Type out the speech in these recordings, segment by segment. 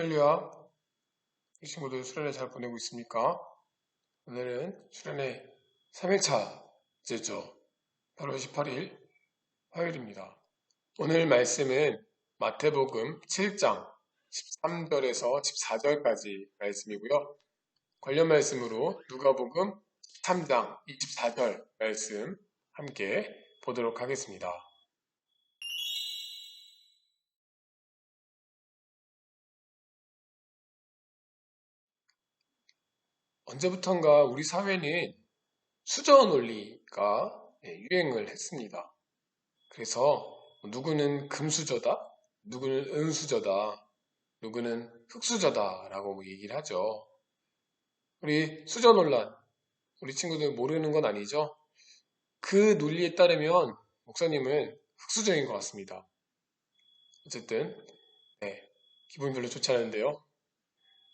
할렐루야. 이 친구들 수련회 잘 보내고 있습니까? 오늘은 수련회 3일차제죠. 8월 18일 화요일입니다. 오늘 말씀은 마태복음 7장 13절에서 14절까지 말씀이고요. 관련 말씀으로 누가복음 3장 24절 말씀 함께 보도록 하겠습니다. 언제부턴가 우리 사회는 수저 논리가 유행을 했습니다. 그래서 누구는 금수저다, 누구는 은수저다, 누구는 흙수저다라고 얘기를 하죠. 우리 수저 논란, 우리 친구들 모르는 건 아니죠? 그 논리에 따르면 목사님은 흙수저인 것 같습니다. 어쨌든 기분이 별로 좋지 않은데요.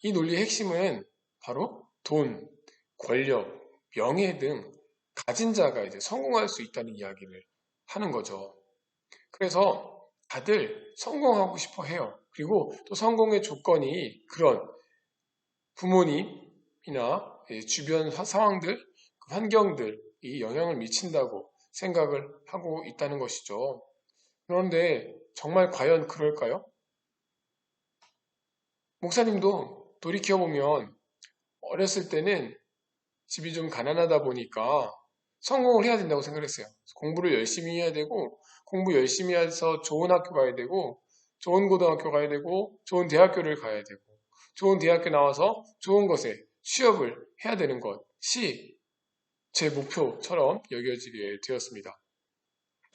이 논리의 핵심은 바로 돈, 권력, 명예 등 가진 자가 이제 성공할 수 있다는 이야기를 하는 거죠. 그래서 다들 성공하고 싶어 해요. 그리고 또 성공의 조건이 그런 부모님이나 주변 상황들, 환경들이 영향을 미친다고 생각을 하고 있다는 것이죠. 그런데 정말 과연 그럴까요? 목사님도 돌이켜보면 어렸을 때는 집이 좀 가난하다 보니까 성공을 해야 된다고 생각했어요. 공부를 열심히 해야 되고, 공부 열심히 해서 좋은 학교 가야 되고, 좋은 고등학교 가야 되고, 좋은 대학교를 가야 되고, 좋은 대학교 나와서 좋은 곳에 취업을 해야 되는 것이 제 목표처럼 여겨지게 되었습니다.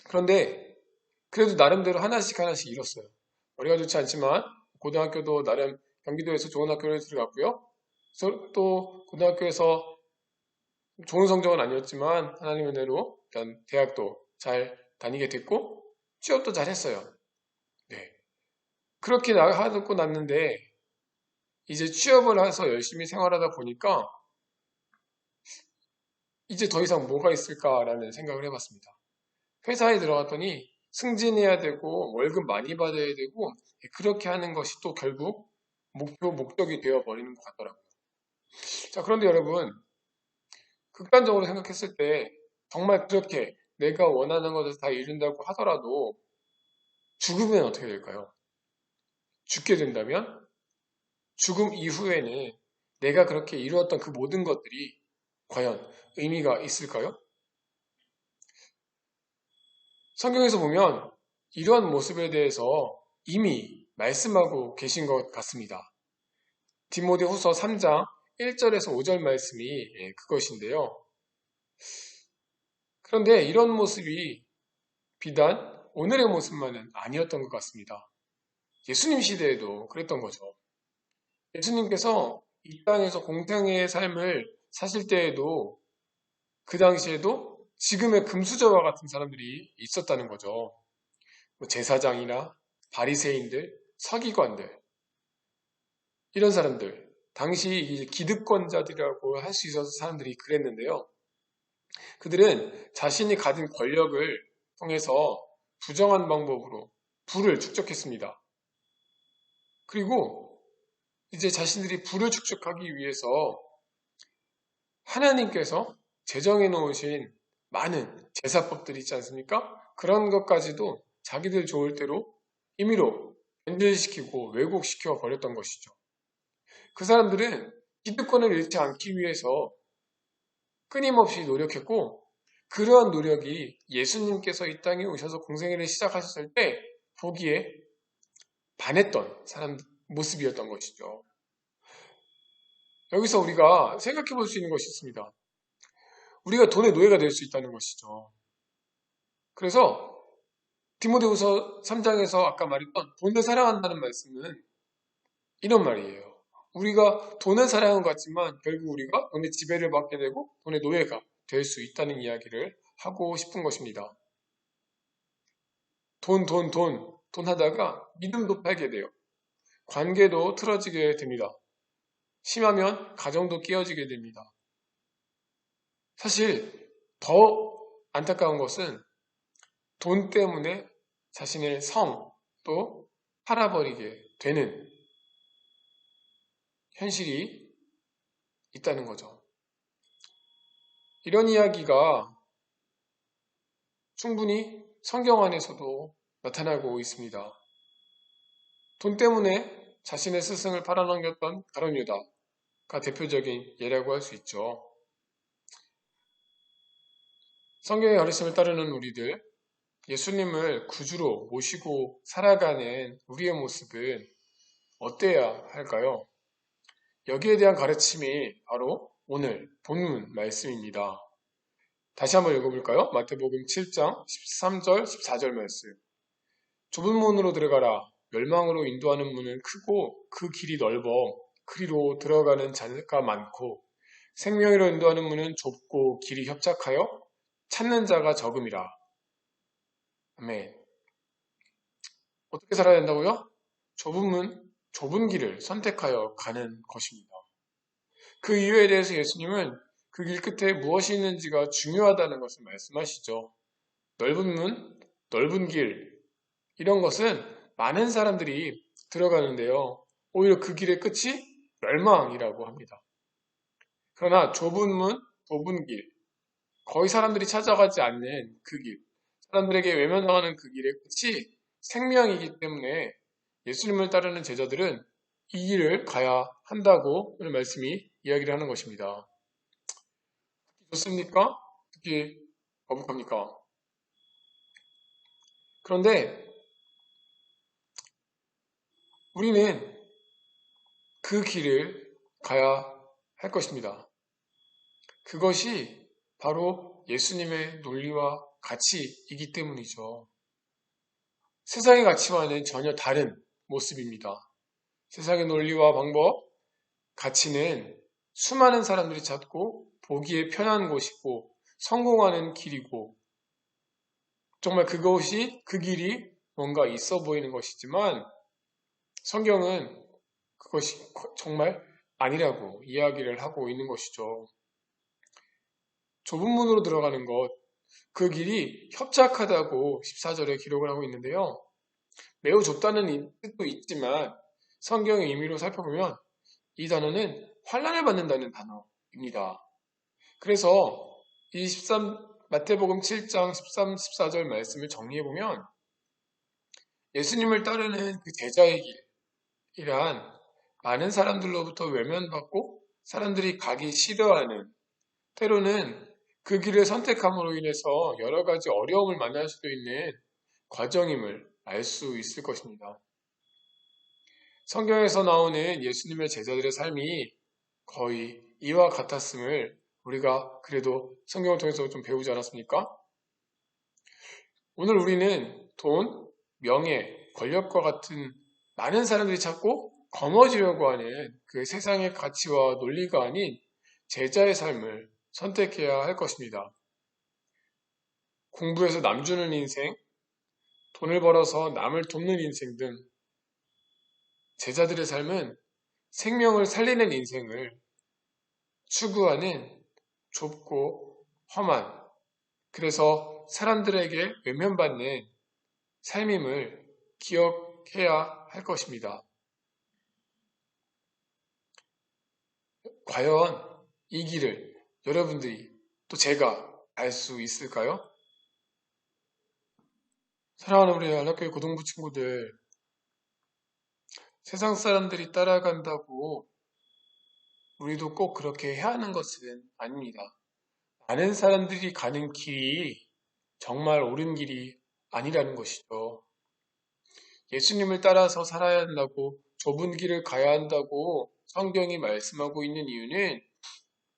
그런데 그래도 나름대로 하나씩 하나씩 이뤘어요. 머리가 좋지 않지만 고등학교도 나름 경기도에서 좋은 학교를 들어갔고요. 또 고등학교에서 좋은 성적은 아니었지만 하나님의 은혜로 일단 대학도 잘 다니게 됐고 취업도 잘 했어요. 네. 그렇게 하고 났는데 이제 취업을 해서 열심히 생활하다 보니까 이제 더 이상 뭐가 있을까라는 생각을 해봤습니다. 회사에 들어갔더니 승진해야 되고 월급 많이 받아야 되고 그렇게 하는 것이 또 결국 목적이 되어버리는 것 같더라고요. 자, 그런데 여러분 극단적으로 생각했을 때 정말 그렇게 내가 원하는 것을 다 이룬다고 하더라도 죽으면 어떻게 될까요? 죽게 된다면 죽음 이후에는 내가 그렇게 이루었던 그 모든 것들이 과연 의미가 있을까요? 성경에서 보면 이러한 모습에 대해서 이미 말씀하고 계신 것 같습니다. 디모데후서 3장 1절에서 5절 말씀이 그것인데요. 그런데 이런 모습이 비단 오늘의 모습만은 아니었던 것 같습니다. 예수님 시대에도 그랬던 거죠. 예수님께서 이 땅에서 공생애의 삶을 사실 때에도 그 당시에도 지금의 금수저와 같은 사람들이 있었다는 거죠. 제사장이나 바리새인들, 서기관들 이런 사람들 당시 기득권자들이라고 할 수 있어서 사람들이 그랬는데요. 그들은 자신이 가진 권력을 통해서 부정한 방법으로 부를 축적했습니다. 그리고 이제 자신들이 부를 축적하기 위해서 하나님께서 제정해 놓으신 많은 제사법들이 있지 않습니까? 그런 것까지도 자기들 좋을 대로 임의로 변질시키고 왜곡시켜 버렸던 것이죠. 그 사람들은 기득권을 잃지 않기 위해서 끊임없이 노력했고 그러한 노력이 예수님께서 이 땅에 오셔서 공생애를 시작하셨을 때 보기에 반했던 사람 모습이었던 것이죠. 여기서 우리가 생각해 볼 수 있는 것이 있습니다. 우리가 돈의 노예가 될 수 있다는 것이죠. 그래서 디모데후서 3장에서 아까 말했던 돈을 사랑한다는 말씀은 이런 말이에요. 우리가 돈을 사랑한 것 같지만 결국 우리가 돈의 지배를 받게 되고 돈의 노예가 될 수 있다는 이야기를 하고 싶은 것입니다. 돈 하다가 믿음도 팔게 돼요. 관계도 틀어지게 됩니다. 심하면 가정도 깨어지게 됩니다. 사실 더 안타까운 것은 돈 때문에 자신의 성도 팔아버리게 되는 현실이 있다는 거죠. 이런 이야기가 충분히 성경 안에서도 나타나고 있습니다. 돈 때문에 자신의 스승을 팔아넘겼던 가룟 유다가 대표적인 예라고 할 수 있죠. 성경의 가르침을 따르는 우리들, 예수님을 구주로 모시고 살아가는 우리의 모습은 어때야 할까요? 여기에 대한 가르침이 바로 오늘 본문 말씀입니다. 다시 한번 읽어볼까요? 마태복음 7장 13절, 14절 말씀. 좁은 문으로 들어가라. 멸망으로 인도하는 문은 크고 그 길이 넓어 그리로 들어가는 자가 많고 생명으로 인도하는 문은 좁고 길이 협착하여 찾는 자가 적음이라. 아멘. 어떻게 살아야 된다고요? 좁은 문, 좁은 길을 선택하여 가는 것입니다. 그 이유에 대해서 예수님은 그 길 끝에 무엇이 있는지가 중요하다는 것을 말씀하시죠. 넓은 문, 넓은 길, 이런 것은 많은 사람들이 들어가는데요. 오히려 그 길의 끝이 멸망이라고 합니다. 그러나 좁은 문, 좁은 길, 거의 사람들이 찾아가지 않는 그 길, 사람들에게 외면당하는 그 길의 끝이 생명이기 때문에 예수님을 따르는 제자들은 이 길을 가야 한다고 오늘 말씀이 이야기를 하는 것입니다. 좋습니까? 듣기 거북합니까? 그런데 우리는 그 길을 가야 할 것입니다. 그것이 바로 예수님의 논리와 가치이기 때문이죠. 세상의 가치와는 전혀 다른 모습입니다. 세상의 논리와 방법, 가치는 수많은 사람들이 찾고 보기에 편한 곳이고 성공하는 길이고 정말 그것이 그 길이 뭔가 있어 보이는 것이지만 성경은 그것이 정말 아니라고 이야기를 하고 있는 것이죠. 좁은 문으로 들어가는 것, 그 길이 협착하다고 14절에 기록을 하고 있는데요. 매우 좁다는 뜻도 있지만 성경의 의미로 살펴보면 이 단어는 환난을 받는다는 단어입니다. 그래서 이 마태복음 7장 13, 14절 말씀을 정리해보면 예수님을 따르는 그 제자의 길이란 많은 사람들로부터 외면받고 사람들이 가기 싫어하는 때로는 그 길을 선택함으로 인해서 여러 가지 어려움을 만날 수도 있는 과정임을 알 수 있을 것입니다. 성경에서 나오는 예수님의 제자들의 삶이 거의 이와 같았음을 우리가 그래도 성경을 통해서 좀 배우지 않았습니까? 오늘 우리는 돈, 명예, 권력과 같은 많은 사람들이 찾고 거머쥐려고 하는 그 세상의 가치와 논리가 아닌 제자의 삶을 선택해야 할 것입니다. 공부해서 남 주는 인생, 돈을 벌어서 남을 돕는 인생 등 제자들의 삶은 생명을 살리는 인생을 추구하는 좁고 험한, 그래서 사람들에게 외면받는 삶임을 기억해야 할 것입니다. 과연 이 길을 여러분들이 또 제가 알 수 있을까요? 사랑하는 우리 안락교회 고등부 친구들, 세상 사람들이 따라간다고 우리도 꼭 그렇게 해야 하는 것은 아닙니다. 많은 사람들이 가는 길이 정말 옳은 길이 아니라는 것이죠. 예수님을 따라서 살아야 한다고 좁은 길을 가야 한다고 성경이 말씀하고 있는 이유는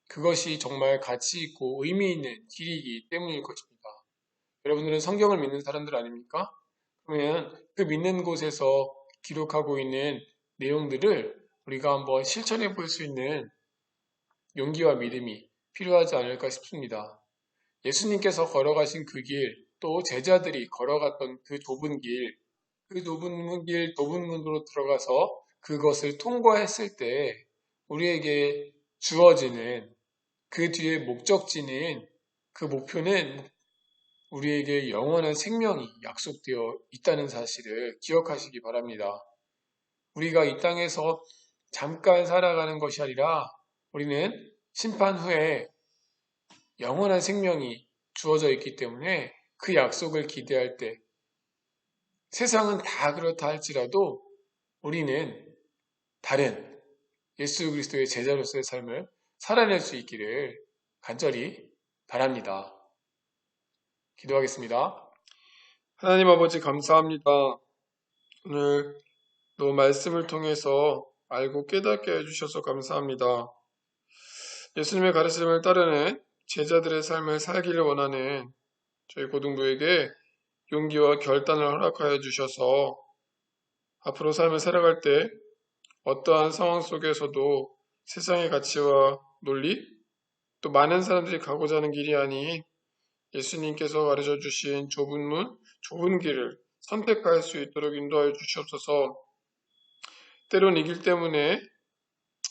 그것이 정말 가치 있고 의미 있는 길이기 때문일 것입니다. 여러분들은 성경을 믿는 사람들 아닙니까? 그러면 그 믿는 곳에서 기록하고 있는 내용들을 우리가 한번 실천해 볼 수 있는 용기와 믿음이 필요하지 않을까 싶습니다. 예수님께서 걸어가신 그 길, 또 제자들이 걸어갔던 그 좁은 길, 그 좁은 길, 좁은 문으로 들어가서 그것을 통과했을 때 우리에게 주어지는 그 뒤에 목적지는 그 목표는 우리에게 영원한 생명이 약속되어 있다는 사실을 기억하시기 바랍니다. 우리가 이 땅에서 잠깐 살아가는 것이 아니라 우리는 심판 후에 영원한 생명이 주어져 있기 때문에 그 약속을 기대할 때 세상은 다 그렇다 할지라도 우리는 다른 예수 그리스도의 제자로서의 삶을 살아낼 수 있기를 간절히 바랍니다. 기도하겠습니다. 하나님 아버지 감사합니다. 오늘 또 말씀을 통해서 알고 깨닫게 해주셔서 감사합니다. 예수님의 가르침을 따르는 제자들의 삶을 살기를 원하는 저희 고등부에게 용기와 결단을 허락하여 주셔서 앞으로 삶을 살아갈 때 어떠한 상황 속에서도 세상의 가치와 논리, 또 많은 사람들이 가고자 하는 길이 아닌 예수님께서 가르쳐 주신 좁은 문, 좁은 길을 선택할 수 있도록 인도하여 주시옵소서. 때론 이 길 때문에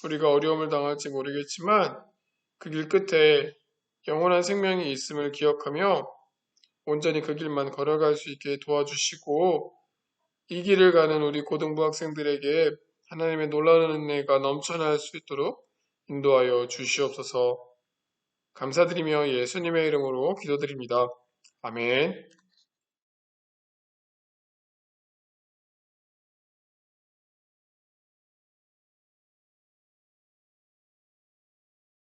우리가 어려움을 당할지 모르겠지만 그 길 끝에 영원한 생명이 있음을 기억하며 온전히 그 길만 걸어갈 수 있게 도와주시고 이 길을 가는 우리 고등부 학생들에게 하나님의 놀라운 은혜가 넘쳐날 수 있도록 인도하여 주시옵소서. 감사드리며 예수님의 이름으로 기도드립니다. 아멘.